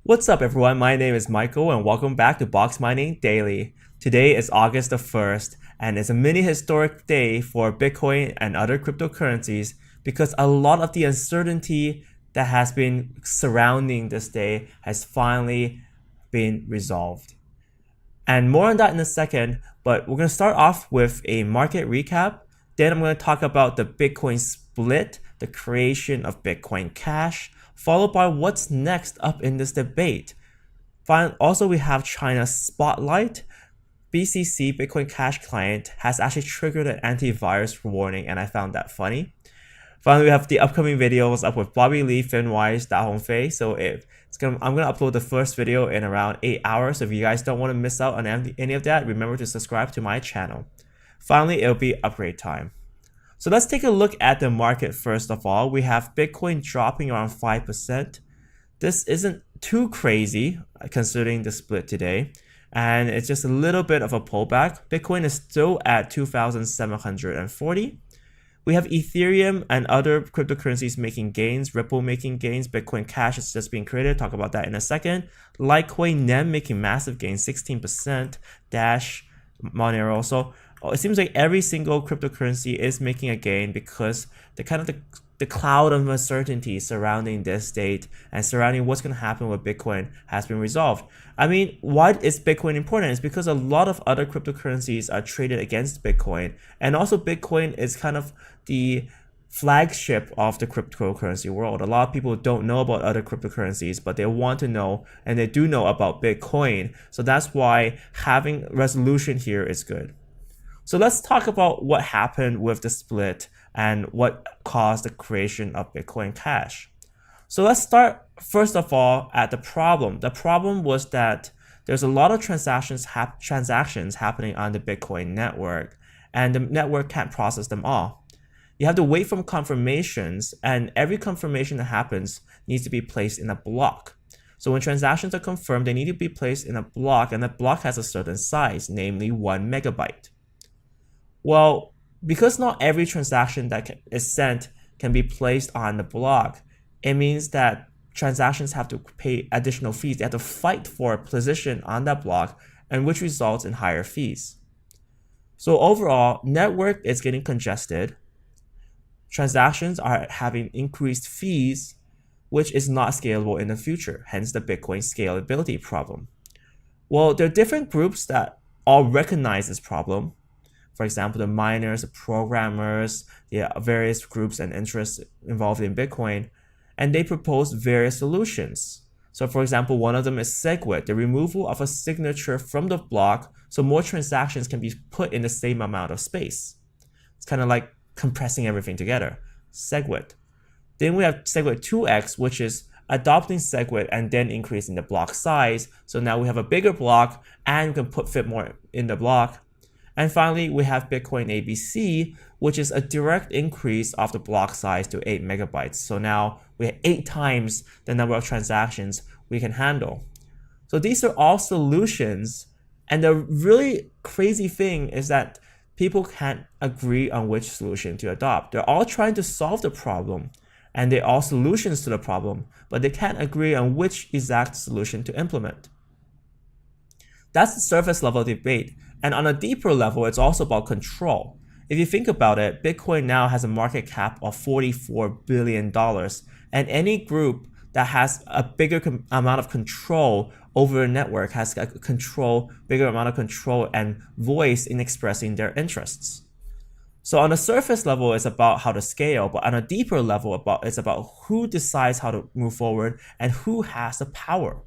What's up everyone, my name is Michael and welcome back to Box Mining Daily. Today is August the 1st and it's a mini historic day for Bitcoin and other cryptocurrencies because a lot of the uncertainty that has been surrounding this day has finally been resolved. And more on that in a second, but we're going to start off with a market recap. Then I'm going to talk about the Bitcoin split, the creation of Bitcoin Cash, followed by what's next up in this debate. Also, we have China's Spotlight. BCC, Bitcoin Cash Client, has actually triggered an antivirus warning, and I found that funny. Finally, we have the upcoming videos up with Bobby Lee, Finwise, Da Hongfei. So I'm gonna upload the first video in around 8 hours. So if you guys don't want to miss out on any of that, remember to subscribe to my channel. Finally, it'll be upgrade time. So let's take a look at the market first of all. We have Bitcoin dropping around 5%. This isn't too crazy considering the split today. And it's just a little bit of a pullback. Bitcoin is still at 2,740. We have Ethereum and other cryptocurrencies making gains, Ripple making gains, Bitcoin Cash is just being created, talk about that in a second. Litecoin NEM making massive gains, 16%, Dash, Monero. So it seems like every single cryptocurrency is making a gain because the cloud of uncertainty surrounding this date and surrounding what's going to happen with Bitcoin has been resolved. I mean, why is Bitcoin important? It's because a lot of other cryptocurrencies are traded against Bitcoin. And also Bitcoin is kind of the flagship of the cryptocurrency world. A lot of people don't know about other cryptocurrencies, but they want to know, and they do know about Bitcoin. So that's why having resolution here is good. So let's talk about what happened with the split and what caused the creation of Bitcoin Cash. So let's start first of all at the problem. The problem was that there's a lot of transactions happening on the Bitcoin network, and the network can't process them all. You have to wait for confirmations, and every confirmation that happens needs to be placed in a block. So when transactions are confirmed, they need to be placed in a block, and the block has a certain size, namely 1 megabyte. Well, because not every transaction that is sent can be placed on the block, it means that transactions have to pay additional fees. They have to fight for a position on that block, and which results in higher fees. So overall, network is getting congested. Transactions are having increased fees, which is not scalable in the future, hence the Bitcoin scalability problem. Well, there are different groups that all recognize this problem. For example, the miners, the programmers, the various groups and interests involved in Bitcoin, and they propose various solutions. So for example, one of them is SegWit, the removal of a signature from the block so more transactions can be put in the same amount of space. It's kind of like compressing everything together, SegWit. Then we have SegWit 2x, which is adopting SegWit and then increasing the block size. So now we have a bigger block and we can fit more in the block. And finally, we have Bitcoin ABC, which is a direct increase of the block size to 8 megabytes. So now we have 8 times the number of transactions we can handle. So these are all solutions. And the really crazy thing is that people can't agree on which solution to adopt. They're all trying to solve the problem, and they're all solutions to the problem, but they can't agree on which exact solution to implement. That's the surface level debate. And on a deeper level, it's also about control. If you think about it, Bitcoin now has a market cap of $44 billion. And any group that has a bigger amount of control over a network has a bigger amount of control and voice in expressing their interests. So on the surface level, it's about how to scale, but on a deeper level, it's about who decides how to move forward and who has the power.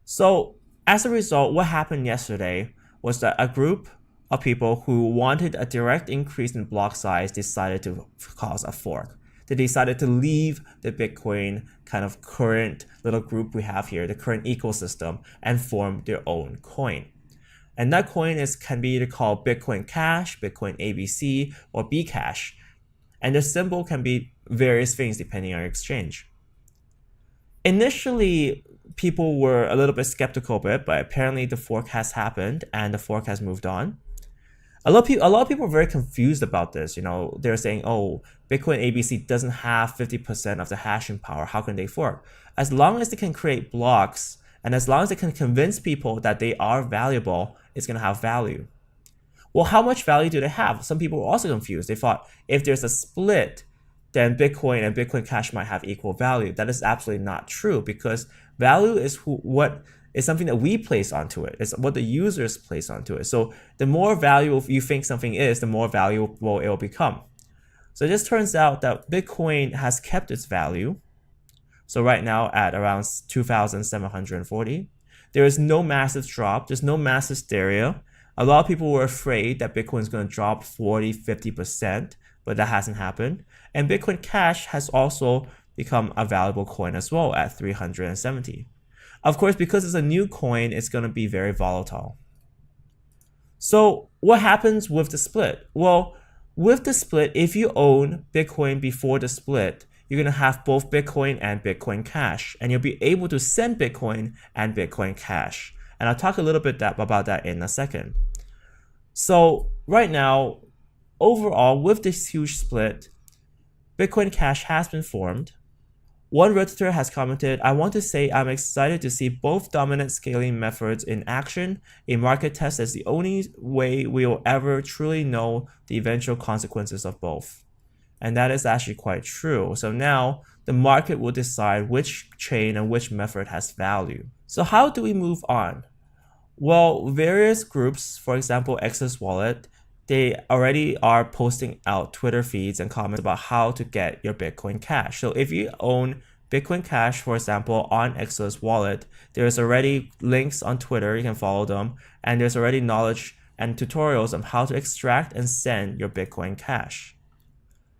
So as a result, what happened yesterday was that a group of people who wanted a direct increase in block size decided to cause a fork. They decided to leave the Bitcoin kind of current little group we have here, the current ecosystem, and form their own coin. And that coin can be either called Bitcoin Cash, Bitcoin ABC, or Bcash. And the symbol can be various things depending on your exchange. Initially, people were a little bit skeptical of it, but apparently the fork has happened and the fork has moved on. A lot of people are very confused about this. They're saying, oh, Bitcoin ABC doesn't have 50% of the hashing power. How can they fork? As long as they can create blocks and as long as they can convince people that they are valuable, it's going to have value. Well, how much value do they have? Some people were also confused. They thought if there's a split, then Bitcoin and Bitcoin Cash might have equal value. That is absolutely not true, because value is what is something that we place onto it. It's what the users place onto it. So the more valuable you think something is, the more valuable it will become. So it just turns out that Bitcoin has kept its value. So right now at around 2,740, there is no massive drop. There's no mass hysteria. A lot of people were afraid that Bitcoin is going to drop 40, 50%, but that hasn't happened. And Bitcoin Cash has also become a valuable coin as well at 370. Of course, because it's a new coin, it's going to be very volatile. So what happens with the split? Well, with the split, if you own Bitcoin before the split, you're going to have both Bitcoin and Bitcoin Cash, and you'll be able to send Bitcoin and Bitcoin Cash. And I'll talk a little bit about that in a second. So right now, overall, with this huge split, Bitcoin Cash has been formed. One Redditor has commented, I want to say I'm excited to see both dominant scaling methods in action. A market test is the only way we will ever truly know the eventual consequences of both. And that is actually quite true. So now the market will decide which chain and which method has value. So how do we move on? Well, various groups, for example, Exodus Wallet, they already are posting out Twitter feeds and comments about how to get your Bitcoin Cash. So if you own Bitcoin Cash, for example, on Exodus Wallet, there's already links on Twitter, you can follow them, and there's already knowledge and tutorials on how to extract and send your Bitcoin Cash.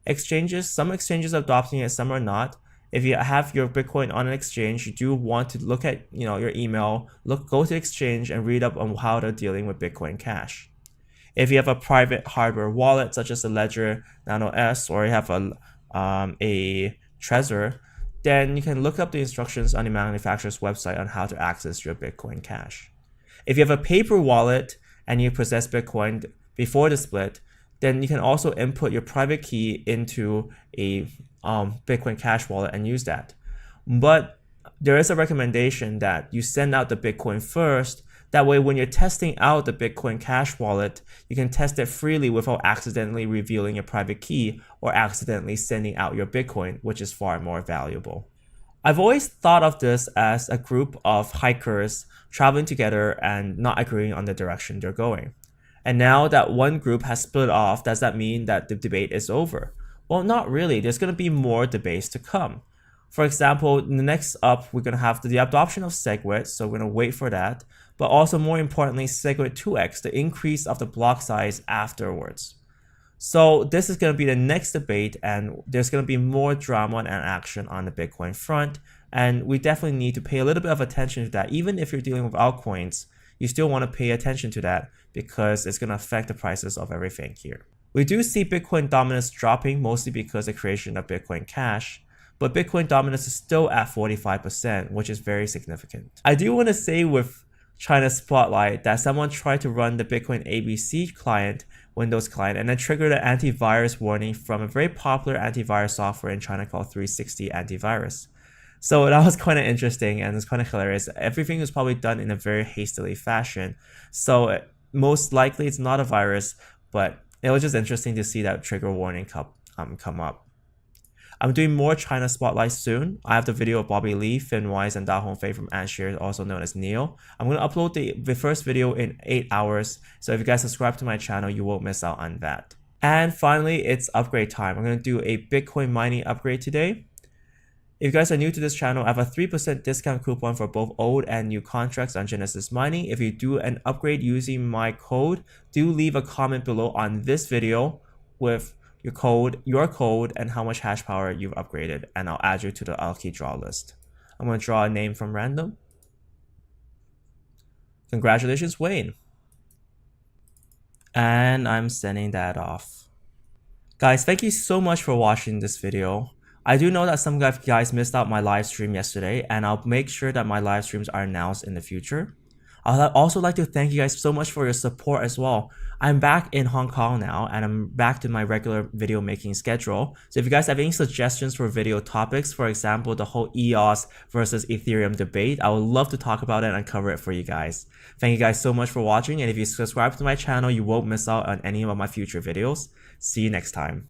Some exchanges are adopting it, some are not. If you have your Bitcoin on an exchange, you do want to look at your email, go to the exchange and read up on how they're dealing with Bitcoin Cash. If you have a private hardware wallet such as a Ledger Nano S, or you have a Trezor, then you can look up the instructions on the manufacturer's website on how to access your Bitcoin Cash. If you have a paper wallet and you possess Bitcoin before the split, then you can also input your private key into a Bitcoin Cash wallet and use that. But there is a recommendation that you send out the Bitcoin first. That way, when you're testing out the Bitcoin Cash wallet, you can test it freely without accidentally revealing your private key or accidentally sending out your Bitcoin, which is far more valuable. I've always thought of this as a group of hikers traveling together and not agreeing on the direction they're going. And now that one group has split off, does that mean that the debate is over? Well, not really. There's going to be more debates to come. For example, next up, we're going to have the adoption of SegWit, so we're going to wait for that. But also, more importantly, SegWit 2x, the increase of the block size afterwards. So this is going to be the next debate, and there's going to be more drama and action on the Bitcoin front. And we definitely need to pay a little bit of attention to that. Even if you're dealing with altcoins, you still want to pay attention to that because it's going to affect the prices of everything here. We do see Bitcoin dominance dropping, mostly because of the creation of Bitcoin Cash, but Bitcoin dominance is still at 45%, which is very significant. I do want to say with China Spotlight that someone tried to run the Bitcoin ABC client, Windows client, and then triggered an antivirus warning from a very popular antivirus software in China called 360 Antivirus. So that was kind of interesting and it's kind of hilarious. Everything was probably done in a very hastily fashion. So most likely it's not a virus, but it was just interesting to see that trigger warning come up. I'm doing more China Spotlight soon. I have the video of Bobby Lee, Finn Weiss, and Da Hongfei from Anshare, also known as Neil. I'm going to upload the first video in 8 hours. So if you guys subscribe to my channel, you won't miss out on that. And finally, it's upgrade time. I'm going to do a Bitcoin mining upgrade today. If you guys are new to this channel, I have a 3% discount coupon for both old and new contracts on Genesis Mining. If you do an upgrade using my code, do leave a comment below on this video with your code, and how much hash power you've upgraded, and I'll add you to the Alki draw list. I'm going to draw a name from random. Congratulations, Wayne. And I'm sending that off. Guys, thank you so much for watching this video. I do know that some of you guys missed out my live stream yesterday, and I'll make sure that my live streams are announced in the future. I'd also like to thank you guys so much for your support as well. I'm back in Hong Kong now, and I'm back to my regular video making schedule. So if you guys have any suggestions for video topics, for example, the whole EOS versus Ethereum debate, I would love to talk about it and cover it for you guys. Thank you guys so much for watching, and if you subscribe to my channel, you won't miss out on any of my future videos. See you next time.